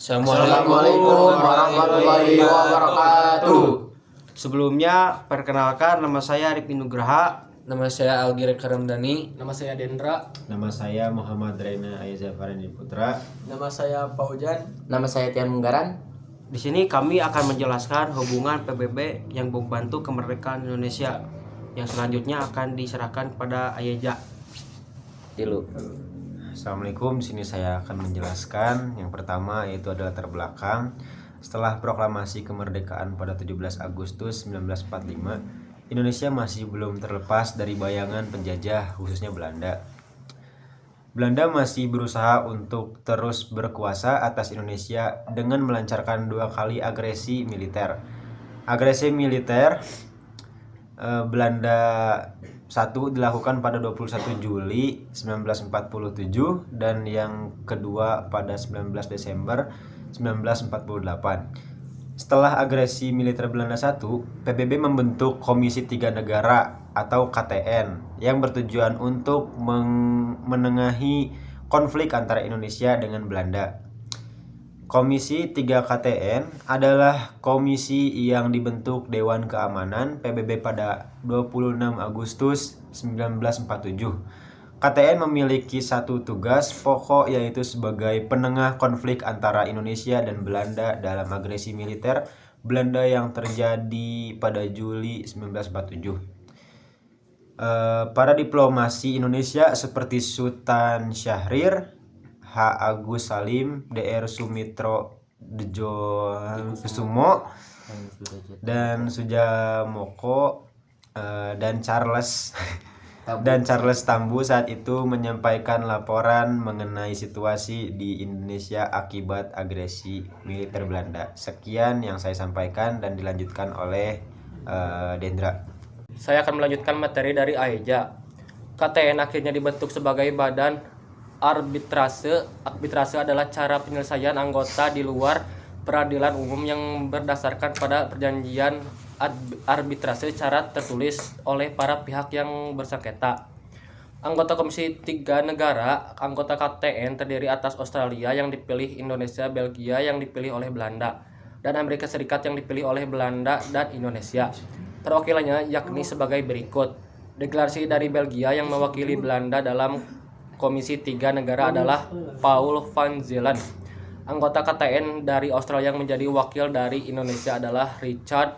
Assalamualaikum warahmatullahi wabarakatuh. Sebelumnya, perkenalkan nama saya Arifin Nugraha. Nama saya Algirek Karamdani. Nama saya Dendra. Nama saya Muhammad Raina Aiza Farani Putra. Nama saya Paujan. Nama saya Tian Munggaran. Di sini kami akan menjelaskan hubungan PBB yang membantu kemerdekaan Indonesia, yang selanjutnya akan diserahkan kepada Ayeja. Tilu. Assalamualaikum, di sini saya akan menjelaskan. Yang pertama yaitu adalah latar belakang. Setelah proklamasi kemerdekaan pada 17 Agustus 1945, Indonesia masih belum terlepas dari bayangan penjajah, khususnya Belanda. Belanda masih berusaha untuk terus berkuasa atas Indonesia dengan melancarkan 2 kali agresi militer. Agresi militer Belanda 1 dilakukan pada 21 Juli 1947 dan yang kedua pada 19 Desember 1948. Setelah agresi militer Belanda 1, PBB membentuk Komisi 3 Negara atau KTN yang bertujuan untuk menengahi konflik antara Indonesia dengan Belanda. Komisi 3 KTN adalah komisi yang dibentuk Dewan Keamanan PBB pada 26 Agustus 1947. KTN memiliki satu tugas pokok, yaitu sebagai penengah konflik antara Indonesia dan Belanda dalam agresi militer Belanda yang terjadi pada Juli 1947. Para diplomasi Indonesia seperti Sultan Syahrir, H. Agus Salim, Dr. Sumitro Djokusumo, dan Sujamoko dan Charles Tambu saat itu menyampaikan laporan mengenai situasi di Indonesia akibat agresi militer Belanda. Sekian yang saya sampaikan dan dilanjutkan oleh Dendra. Saya akan melanjutkan materi dari Ayeja. KTN akhirnya dibentuk sebagai badan arbitrase. Arbitrase adalah cara penyelesaian anggota di luar peradilan umum yang berdasarkan pada perjanjian arbitrase secara tertulis oleh para pihak yang bersengketa. Anggota Komisi 3 Negara, anggota KTN terdiri atas Australia yang dipilih, Indonesia, Belgia yang dipilih oleh Belanda, dan Amerika Serikat yang dipilih oleh Belanda dan Indonesia. Perwakilannya yakni sebagai berikut. Deklarasi dari Belgia yang mewakili Belanda dalam Komisi 3 Negara adalah Paul van Zeelen. Anggota KTN dari Australia yang menjadi wakil dari Indonesia adalah Richard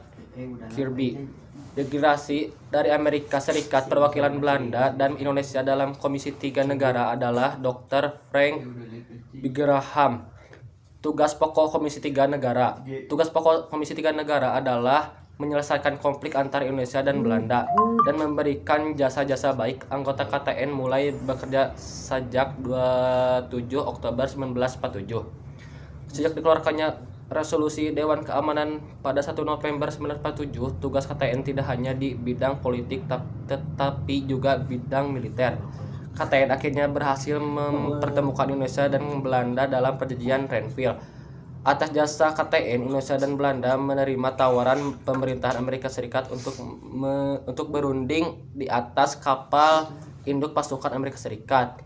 Kirby. Deklarasi dari Amerika Serikat, perwakilan Belanda dan Indonesia dalam Komisi 3 Negara adalah Dr. Frank Graham. Tugas pokok Komisi 3 Negara. Tugas pokok Komisi 3 Negara adalah menyelesaikan konflik antara Indonesia dan Belanda dan memberikan jasa-jasa baik. Anggota KTN mulai bekerja sejak 27 Oktober 1947. Sejak dikeluarkannya resolusi Dewan Keamanan pada 1 November 1947, tugas KTN tidak hanya di bidang politik tetapi juga bidang militer. KTN akhirnya berhasil mempertemukan Indonesia dan Belanda dalam perjanjian Renville. Atas jasa KTN, Indonesia dan Belanda menerima tawaran pemerintahan Amerika Serikat untuk berunding di atas kapal induk pasukan Amerika Serikat,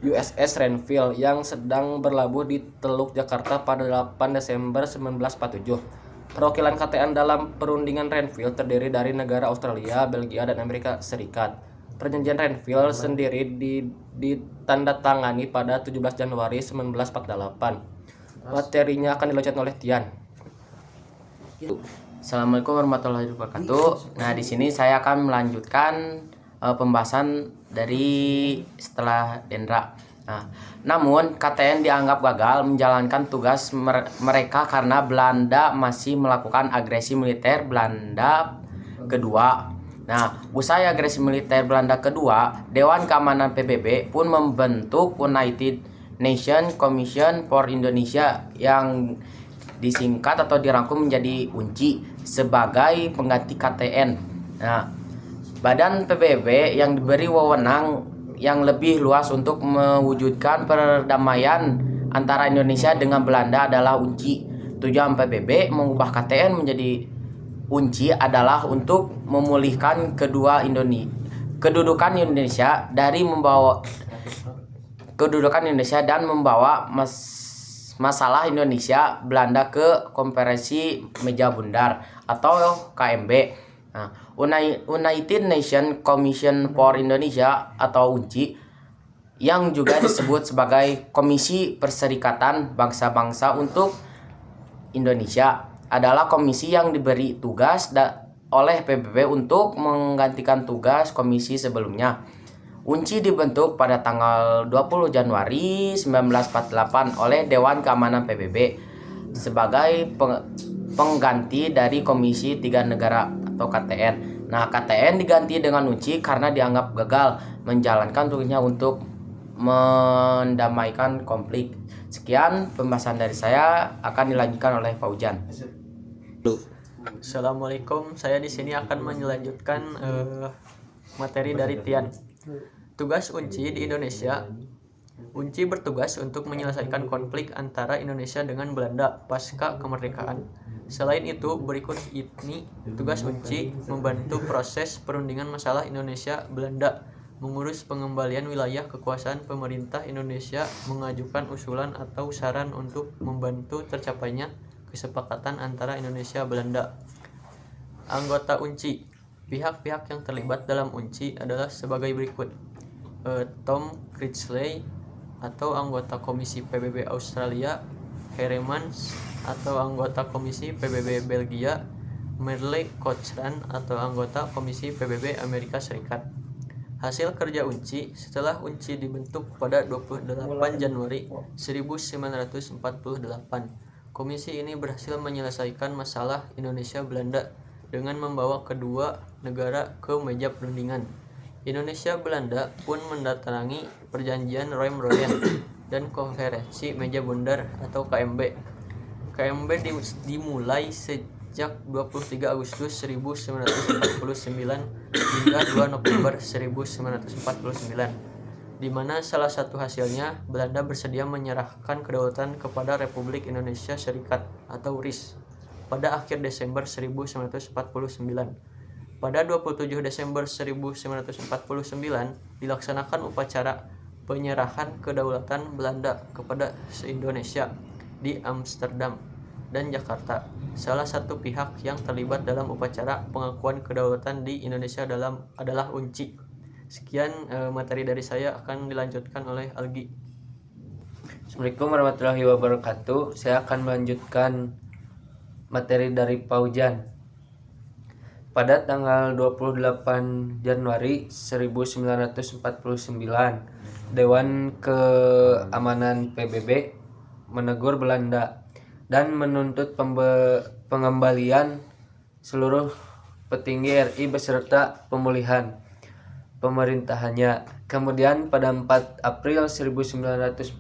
USS Renville, yang sedang berlabuh di Teluk Jakarta pada 8 Desember 1947. Perwakilan KTN dalam perundingan Renville terdiri dari negara Australia, Belgia, dan Amerika Serikat. Perjanjian Renville sendiri ditandatangani pada 17 Januari 1948. Materinya akan dilanjutkan oleh Tian. Assalamualaikum warahmatullahi wabarakatuh. Nah, di sini saya akan melanjutkan pembahasan dari setelah Dendra. Nah, namun KTN dianggap gagal menjalankan tugas mereka karena Belanda masih melakukan agresi militer Belanda kedua. Nah, usai agresi militer Belanda kedua, Dewan Keamanan PBB pun membentuk United Nations Commission for Indonesia yang disingkat atau dirangkum menjadi UNCI sebagai pengganti KTN. Nah, badan PBB yang diberi wewenang yang lebih luas untuk mewujudkan perdamaian antara Indonesia dengan Belanda adalah UNCI. Tujuan PBB mengubah KTN menjadi UNCI adalah untuk memulihkan kedudukan Indonesia dan membawa masalah Indonesia Belanda ke Konferensi Meja Bundar atau KMB. Nah, United Nations Commission for Indonesia atau UNCI yang juga disebut sebagai Komisi Perserikatan Bangsa-Bangsa untuk Indonesia adalah komisi yang diberi tugas oleh PBB untuk menggantikan tugas komisi sebelumnya. UNCI dibentuk pada tanggal 20 Januari 1948 oleh Dewan Keamanan PBB sebagai pengganti dari Komisi Tiga Negara atau KTN. Nah, KTN diganti dengan UNCI karena dianggap gagal menjalankan tugasnya untuk mendamaikan konflik. Sekian pembahasan dari saya, akan dilanjutkan oleh Pak Ujan. Assalamualaikum, saya di sini akan melanjutkan materi dari Tian. Tugas UNCI di Indonesia. UNCI bertugas untuk menyelesaikan konflik antara Indonesia dengan Belanda pasca kemerdekaan. Selain itu, berikut ini tugas UNCI: membantu proses perundingan masalah Indonesia-Belanda, mengurus pengembalian wilayah kekuasaan pemerintah Indonesia, mengajukan usulan atau saran untuk membantu tercapainya kesepakatan antara Indonesia-Belanda. Anggota UNCI. Pihak-pihak yang terlibat dalam UNCI adalah sebagai berikut: Tom Critchley atau anggota Komisi PBB Australia, Heremans atau anggota Komisi PBB Belgia, Merle Cochrane atau anggota Komisi PBB Amerika Serikat. Hasil kerja UNCI. Setelah UNCI dibentuk pada 28 Januari 1948, komisi ini berhasil menyelesaikan masalah Indonesia-Belanda dengan membawa kedua negara ke meja perundingan. Indonesia-Belanda pun mendatangi perjanjian Roem-Royen dan konferensi Meja Bundar atau KMB. KMB dimulai sejak 23 Agustus 1949 hingga 2 November 1949, di mana salah satu hasilnya Belanda bersedia menyerahkan kedaulatan kepada Republik Indonesia Serikat atau RIS pada akhir Desember 1949. Pada 27 Desember 1949 dilaksanakan upacara penyerahan kedaulatan Belanda kepada se-Indonesia di Amsterdam dan Jakarta. Salah satu pihak yang terlibat dalam upacara pengakuan kedaulatan di Indonesia adalah UNCI. Sekian materi dari saya, akan dilanjutkan oleh Algi. Assalamualaikum warahmatullahi wabarakatuh. Saya akan melanjutkan materi dari Paujan. Pada tanggal 28 Januari 1949, Dewan Keamanan PBB menegur Belanda dan menuntut pengembalian seluruh petinggi RI beserta pemulihan pemerintahannya. Kemudian pada 4 April 1949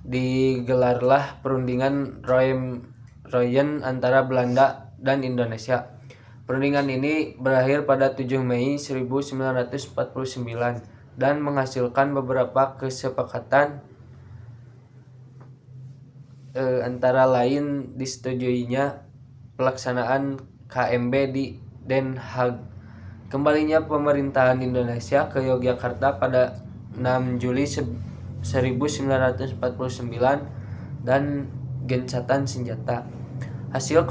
digelarlah perundingan Roem-Royen antara Belanda dan Indonesia. Perundingan ini berakhir pada 7 Mei 1949 dan menghasilkan beberapa kesepakatan, antara lain disetujuinya pelaksanaan KMB di Den Haag, kembalinya pemerintahan Indonesia ke Yogyakarta pada 6 Juli 1949 dan gencatan senjata. Hasil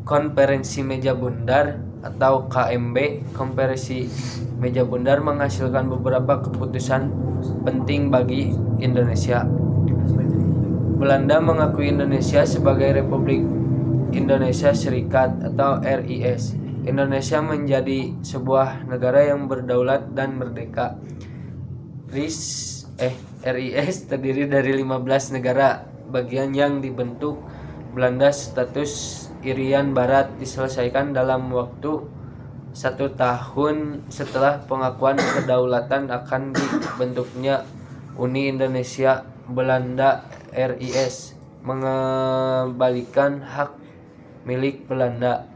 konferensi Meja Bundar atau KMB, konferensi Meja Bundar menghasilkan beberapa keputusan penting bagi Indonesia. Belanda mengakui Indonesia sebagai Republik Indonesia Serikat atau RIS. Indonesia menjadi sebuah negara yang berdaulat dan merdeka. RIS terdiri dari 15 negara bagian yang dibentuk Belanda. Status Irian Barat diselesaikan dalam waktu 1 tahun setelah pengakuan kedaulatan akan dibentuknya Uni Indonesia Belanda RIS, mengembalikan hak milik Belanda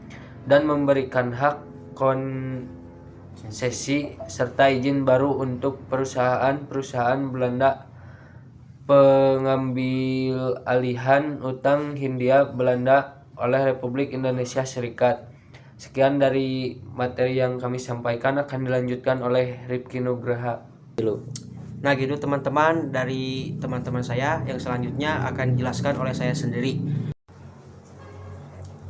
dan memberikan hak konsesi serta izin baru untuk perusahaan-perusahaan Belanda, pengambil alihan utang Hindia Belanda oleh Republik Indonesia Serikat. Sekian dari materi yang kami sampaikan, akan dilanjutkan oleh Rifki Nugraha. Nah gitu teman-teman, dari teman-teman saya yang selanjutnya akan dijelaskan oleh saya sendiri.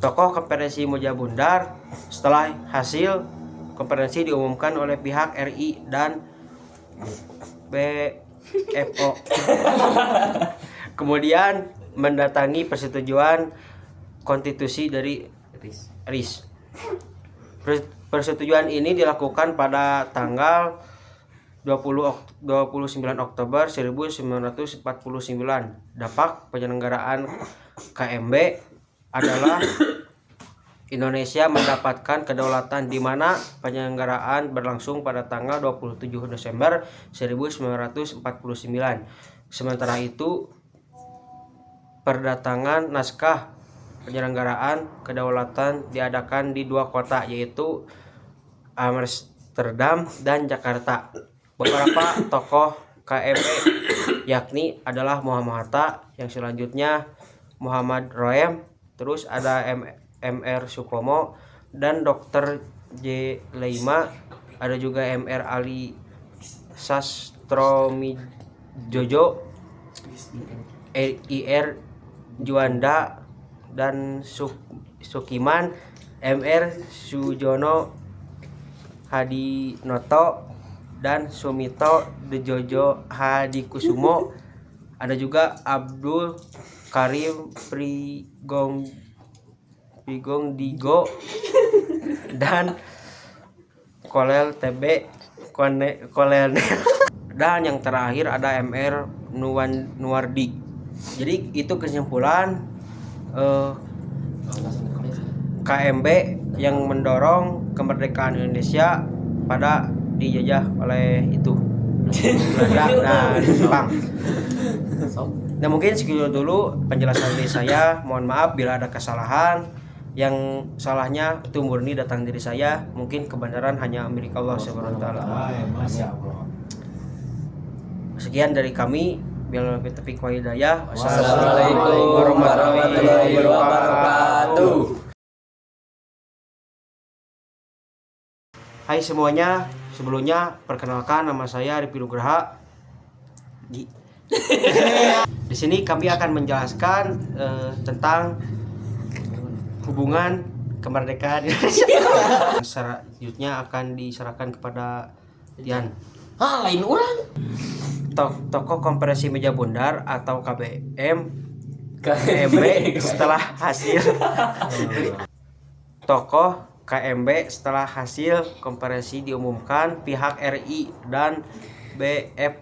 Tokoh konferensi Moja Bundar. Setelah hasil konferensi diumumkan oleh pihak RI dan BFO, kemudian mendatangi persetujuan konstitusi dari RIS. Persetujuan ini dilakukan pada tanggal 29 Oktober 1949. Dampak penyelenggaraan KMB adalah Indonesia mendapatkan kedaulatan, di mana penyelenggaraan berlangsung pada tanggal 27 Desember 1949. Sementara itu, perdatangan naskah penyelenggaraan kedaulatan diadakan di 2 kota, yaitu Amsterdam dan Jakarta. Beberapa tokoh KMB yakni adalah Muhammad Hatta, yang selanjutnya Muhammad Roem, terus ada MR Supomo dan Dr. J. Leima, ada juga MR Ali Sastromijojo, IR Juanda dan Sukiman, MR Sujono Hadinoto dan Sumito Dejojo Hadikusumo, ada juga Abdul Karim Prigongdigo dan Kolel TB Kolel. Dan yang terakhir ada MR Nuwardi. Jadi itu kesimpulan KMB yang mendorong kemerdekaan Indonesia pada dijajah oleh itu Belanda dan Jepang. Nah mungkin segitu dulu penjelasan dari saya. Mohon maaf bila ada kesalahan. Yang salahnya itu murni datang dari saya. Mungkin kebenaran hanya milik Allah Subhanahu wa taala. Sekian dari kami. Bila lebih taufiq wal hidayah. Wassalamualaikum warahmatullahi wabarakatuh. Hai semuanya, sebelumnya perkenalkan nama saya Arifin Nugraha. Di sini kami akan menjelaskan tentang hubungan kemerdekaan Indonesia. Selanjutnya akan diserahkan kepada Tian. Lain orang. Tokoh Konferensi Meja Bundar atau KMB setelah hasil tokoh KMB setelah hasil konferensi diumumkan, pihak RI dan BFO